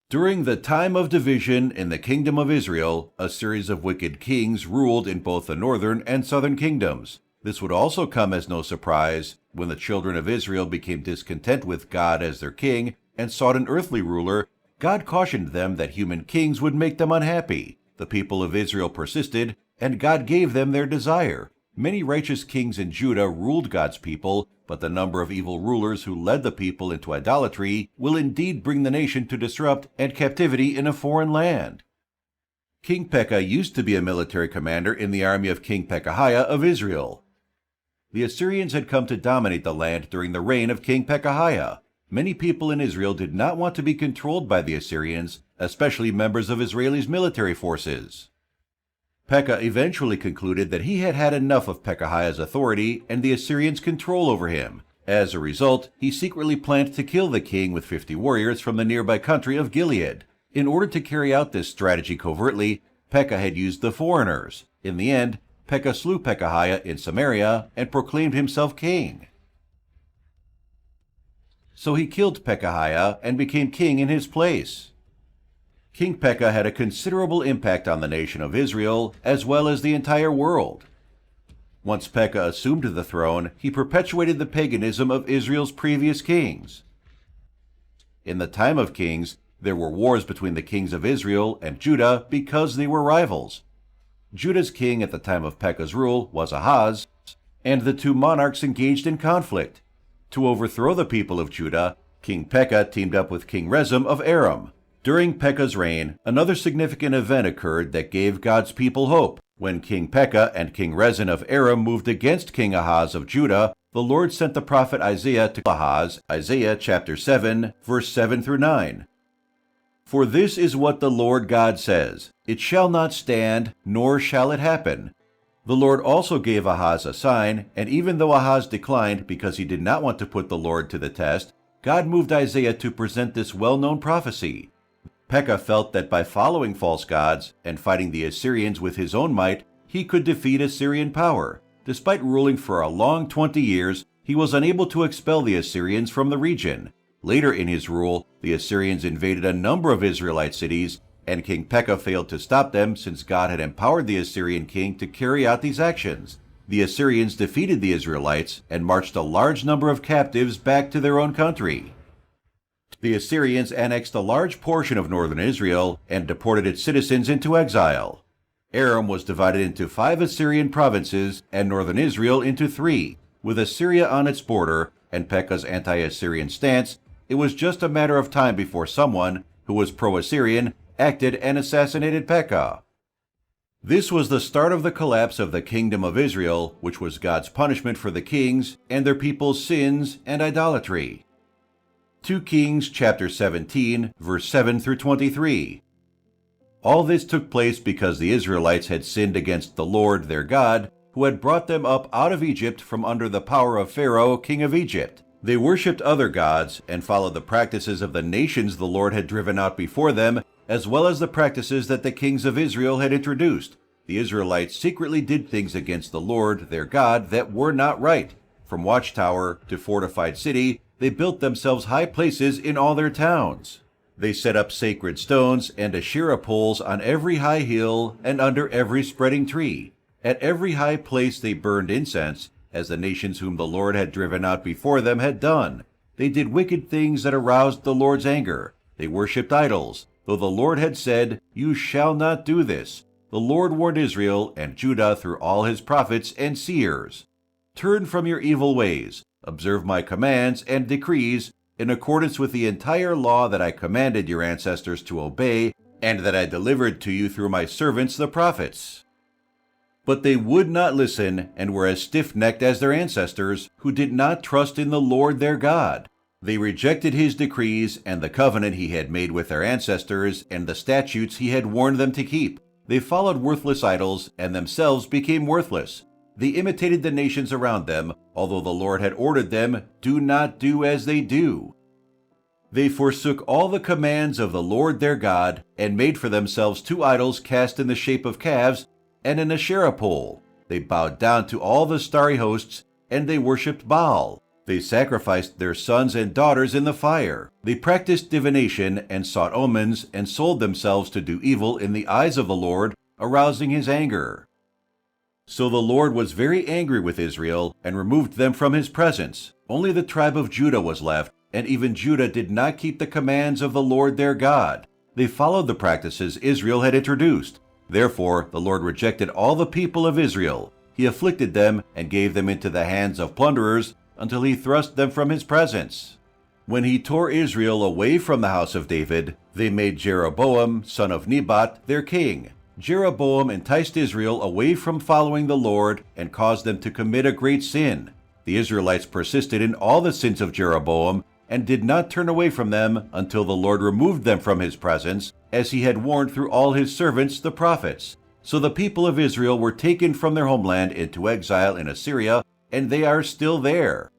During the time of division in the kingdom of Israel, a series of wicked kings ruled in both the northern and southern kingdoms. This would also come as no surprise when the children of Israel became discontent with God as their king and sought an earthly ruler. God cautioned them that human kings would make them unhappy. The people of Israel persisted, and God gave them their desire. Many righteous kings in Judah ruled God's people, but the number of evil rulers who led the people into idolatry will indeed bring the nation to disrupt and captivity in a foreign land. King Pekah used to be a military commander in the army of King Pekahiah of Israel. The Assyrians had come to dominate the land during the reign of King Pekahiah. Many people in Israel did not want to be controlled by the Assyrians, especially members of Israel's military forces. Pekah eventually concluded that he had had enough of Pekahiah's authority and the Assyrians' control over him. As a result, he secretly planned to kill the king with 50 warriors from the nearby country of Gilead. In order to carry out this strategy covertly, Pekah had used the foreigners. In the end, Pekah slew Pekahiah in Samaria and proclaimed himself king. So he killed Pekahiah and became king in his place. King Pekah had a considerable impact on the nation of Israel as well as the entire world. Once Pekah assumed the throne, he perpetuated the paganism of Israel's previous kings. In the time of kings, there were wars between the kings of Israel and Judah because they were rivals. Judah's king at the time of Pekah's rule was Ahaz, and the two monarchs engaged in conflict. To overthrow the people of Judah, King Pekah teamed up with King Rezin of Aram. During Pekah's reign, another significant event occurred that gave God's people hope. When King Pekah and King Rezin of Aram moved against King Ahaz of Judah, the Lord sent the prophet Isaiah to Ahaz, Isaiah chapter 7, verse 7 through 9. For this is what the Lord God says, It shall not stand, nor shall it happen. The Lord also gave Ahaz a sign, and even though Ahaz declined because he did not want to put the Lord to the test, God moved Isaiah to present this well-known prophecy. Pekah felt that by following false gods and fighting the Assyrians with his own might, he could defeat Assyrian power. Despite ruling for a long 20 years, he was unable to expel the Assyrians from the region. Later in his rule, the Assyrians invaded a number of Israelite cities, and King Pekah failed to stop them since God had empowered the Assyrian king to carry out these actions. The Assyrians defeated the Israelites and marched a large number of captives back to their own country. The Assyrians annexed a large portion of northern Israel and deported its citizens into exile. Aram was divided into 5 Assyrian provinces and northern Israel into 3. With Assyria on its border and Pekah's anti-Assyrian stance, it was just a matter of time before someone, who was pro-Assyrian, acted and assassinated Pekah. This was the start of the collapse of the kingdom of Israel, which was God's punishment for the kings and their people's sins and idolatry. 2 Kings chapter 17, verse 7 through 23. All this took place because the Israelites had sinned against the Lord their God, who had brought them up out of Egypt from under the power of Pharaoh, king of Egypt. They worshipped other gods and followed the practices of the nations the Lord had driven out before them, as well as the practices that the kings of Israel had introduced. The Israelites secretly did things against the Lord their God that were not right. From watchtower to fortified city, they built themselves high places in all their towns. They set up sacred stones and Asherah poles on every high hill and under every spreading tree. At every high place they burned incense, as the nations whom the Lord had driven out before them had done. They did wicked things that aroused the Lord's anger. They worshipped idols, though the Lord had said, "You shall not do this." The Lord warned Israel and Judah through all his prophets and seers. Turn from your evil ways. Observe my commands and decrees in accordance with the entire law that I commanded your ancestors to obey and that I delivered to you through my servants the prophets. But they would not listen and were as stiff-necked as their ancestors, who did not trust in the Lord their God. They rejected his decrees and the covenant he had made with their ancestors and the statutes he had warned them to keep. They followed worthless idols and themselves became worthless. They imitated the nations around them, although the Lord had ordered them, "Do not do as they do." They forsook all the commands of the Lord their God and made for themselves 2 idols cast in the shape of calves and an Asherah pole. They bowed down to all the starry hosts, and they worshipped Baal. They sacrificed their sons and daughters in the fire. They practiced divination and sought omens and sold themselves to do evil in the eyes of the Lord, arousing his anger. So the Lord was very angry with Israel and removed them from his presence. Only the tribe of Judah was left, and even Judah did not keep the commands of the Lord their God. They followed the practices Israel had introduced. Therefore, the Lord rejected all the people of Israel. He afflicted them and gave them into the hands of plunderers until he thrust them from his presence. When he tore Israel away from the house of David, they made Jeroboam, son of Nebat, their king. Jeroboam enticed Israel away from following the Lord and caused them to commit a great sin. The Israelites persisted in all the sins of Jeroboam and did not turn away from them until the Lord removed them from his presence, as he had warned through all his servants, the prophets. So the people of Israel were taken from their homeland into exile in Assyria, and they are still there.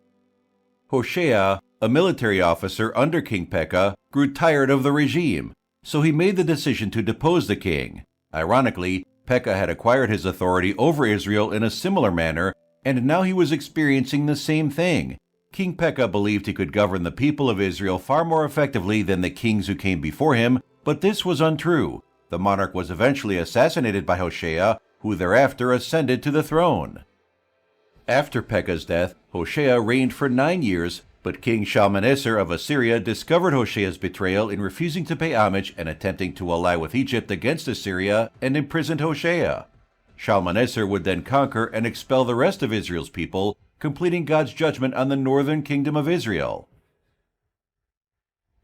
Hoshea, a military officer under King Pekah, grew tired of the regime, so he made the decision to depose the king. Ironically, Pekah had acquired his authority over Israel in a similar manner, and now he was experiencing the same thing. King Pekah believed he could govern the people of Israel far more effectively than the kings who came before him, but this was untrue. The monarch was eventually assassinated by Hoshea, who thereafter ascended to the throne. After Pekah's death, Hoshea reigned for 9 years, but King Shalmaneser of Assyria discovered Hoshea's betrayal in refusing to pay homage and attempting to ally with Egypt against Assyria, and imprisoned Hoshea. Shalmaneser would then conquer and expel the rest of Israel's people, completing God's judgment on the northern kingdom of Israel.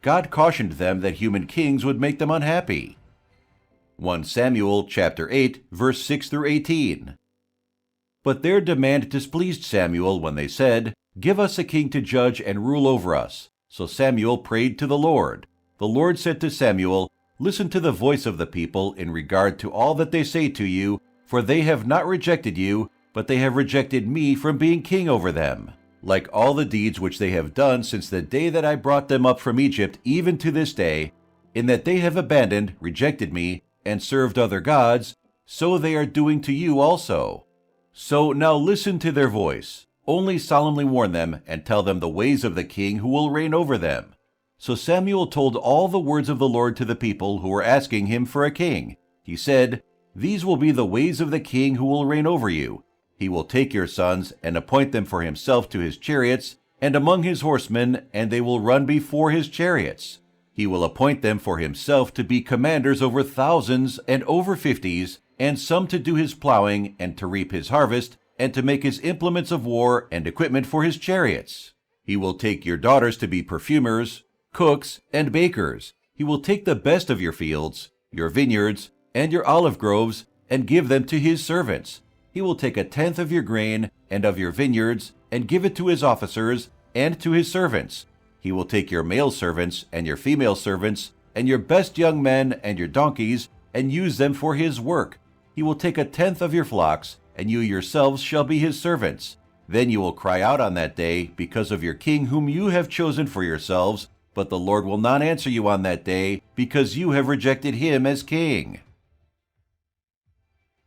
God cautioned them that human kings would make them unhappy. 1 Samuel chapter 8, verse 6 through 18. But their demand displeased Samuel when they said, "Give us a king to judge and rule over us." So Samuel prayed to the Lord. The Lord said to Samuel, "Listen to the voice of the people in regard to all that they say to you, for they have not rejected you, but they have rejected me from being king over them. Like all the deeds which they have done since the day that I brought them up from Egypt, even to this day, in that they have abandoned, rejected me, and served other gods, so they are doing to you also. So now listen to their voice. Only solemnly warn them and tell them the ways of the king who will reign over them." So Samuel told all the words of the Lord to the people who were asking him for a king. He said, "These will be the ways of the king who will reign over you. He will take your sons and appoint them for himself to his chariots, and among his horsemen, and they will run before his chariots. He will appoint them for himself to be commanders over thousands and over 50s, and some to do his plowing and to reap his harvest, and to make his implements of war and equipment for his chariots. He will take your daughters to be perfumers, cooks, and bakers. He will take the best of your fields, your vineyards, and your olive groves, and give them to his servants. He will take 1/10 of your grain and of your vineyards, and give it to his officers and to his servants. He will take your male servants and your female servants, and your best young men and your donkeys, and use them for his work. He will take 1/10 of your flocks, and you yourselves shall be his servants. Then you will cry out on that day because of your king whom you have chosen for yourselves, but the Lord will not answer you on that day because you have rejected him as king."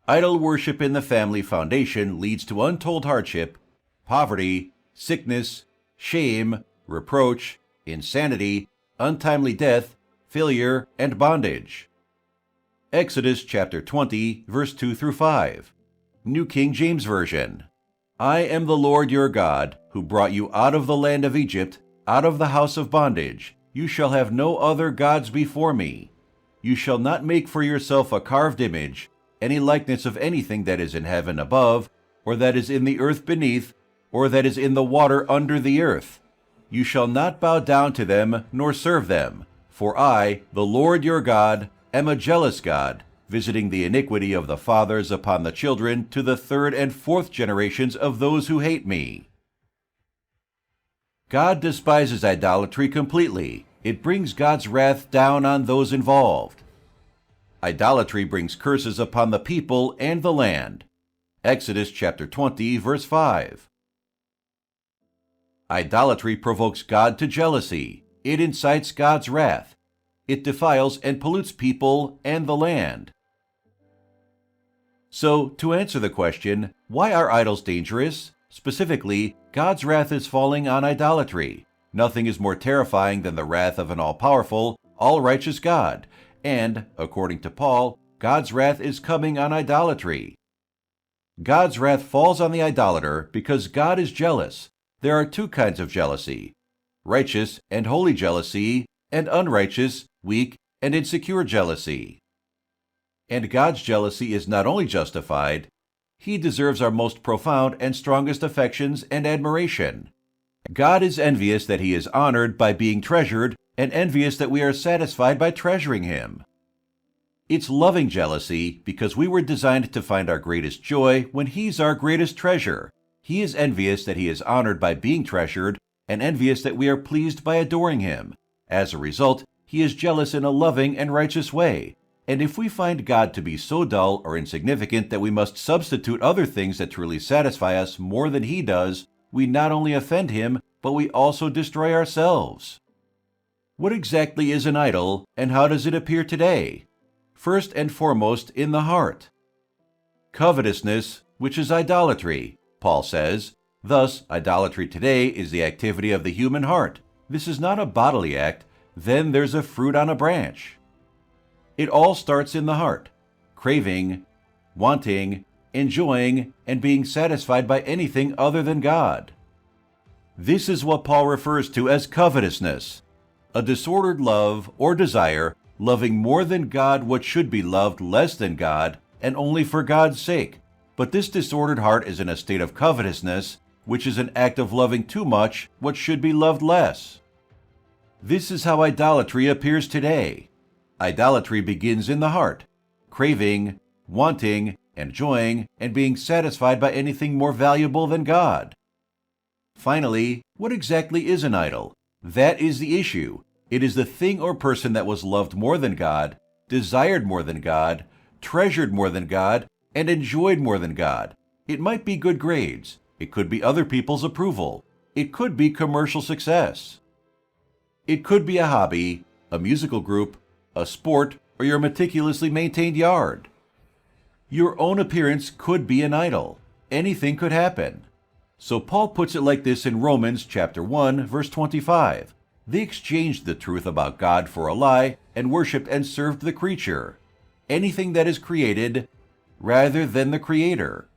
Idol worship in the family foundation leads to untold hardship, poverty, sickness, shame, reproach, insanity, untimely death, failure, and bondage. Exodus chapter 20, verse 2 through 5. New King James Version. "I am the Lord your God, who brought you out of the land of Egypt, out of the house of bondage. You shall have no other gods before me. You shall not make for yourself a carved image, any likeness of anything that is in heaven above, or that is in the earth beneath, or that is in the water under the earth. You shall not bow down to them, nor serve them. For I, the Lord your God, am a jealous God, visiting the iniquity of the fathers upon the children to the 3rd and 4th generations of those who hate me." God despises idolatry completely. It brings God's wrath down on those involved. Idolatry brings curses upon the people and the land. Exodus chapter 20, verse 5. Idolatry provokes God to jealousy. It incites God's wrath. It defiles and pollutes people and the land. So, to answer the question, why are idols dangerous? Specifically, God's wrath is falling on idolatry. Nothing is more terrifying than the wrath of an all-powerful, all-righteous God, and, according to Paul, God's wrath is coming on idolatry. God's wrath falls on the idolater because God is jealous. There are two kinds of jealousy: righteous and holy jealousy, and unrighteous, weak, and insecure jealousy. And God's jealousy is not only justified, He deserves our most profound and strongest affections and admiration. God is envious that He is honored by being treasured, and envious that we are satisfied by treasuring Him. It's loving jealousy because we were designed to find our greatest joy when He's our greatest treasure. He is envious that He is honored by being treasured, and envious that we are pleased by adoring Him. As a result, He is jealous in a loving and righteous way. And if we find God to be so dull or insignificant that we must substitute other things that truly satisfy us more than He does, we not only offend Him, but we also destroy ourselves. What exactly is an idol, and how does it appear today? First and foremost, in the heart. Covetousness, which is idolatry, Paul says. Thus, idolatry today is the activity of the human heart. This is not a bodily act. Then there's a fruit on a branch. It all starts in the heart, craving, wanting, enjoying, and being satisfied by anything other than God. This is what Paul refers to as covetousness, a disordered love or desire, loving more than God what should be loved less than God, and only for God's sake. But this disordered heart is in a state of covetousness, which is an act of loving too much what should be loved less. This is how idolatry appears today. Idolatry begins in the heart, craving, wanting, enjoying, and being satisfied by anything more valuable than God. Finally, what exactly is an idol? That is the issue. It is the thing or person that was loved more than God, desired more than God, treasured more than God, and enjoyed more than God. It might be good grades. It could be other people's approval. It could be commercial success. It could be a hobby, a musical group, a sport, or your meticulously maintained yard. Your own appearance could be an idol. Anything could happen. So Paul puts it like this in Romans chapter 1, verse 25. They exchanged the truth about God for a lie and worshipped and served the creature, anything that is created, rather than the Creator.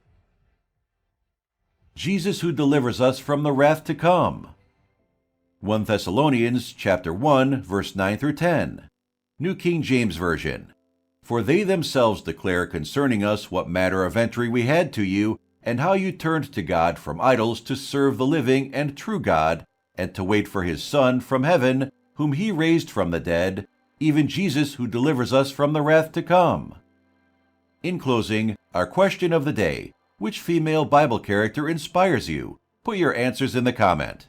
Jesus who delivers us from the wrath to come. 1 Thessalonians chapter 1, verse 9 through 10. New King James Version. For they themselves declare concerning us what manner of entry we had to you, and how you turned to God from idols to serve the living and true God, and to wait for His Son from heaven, whom He raised from the dead, even Jesus who delivers us from the wrath to come. In closing, our question of the day: which female Bible character inspires you? Put your answers in the comment.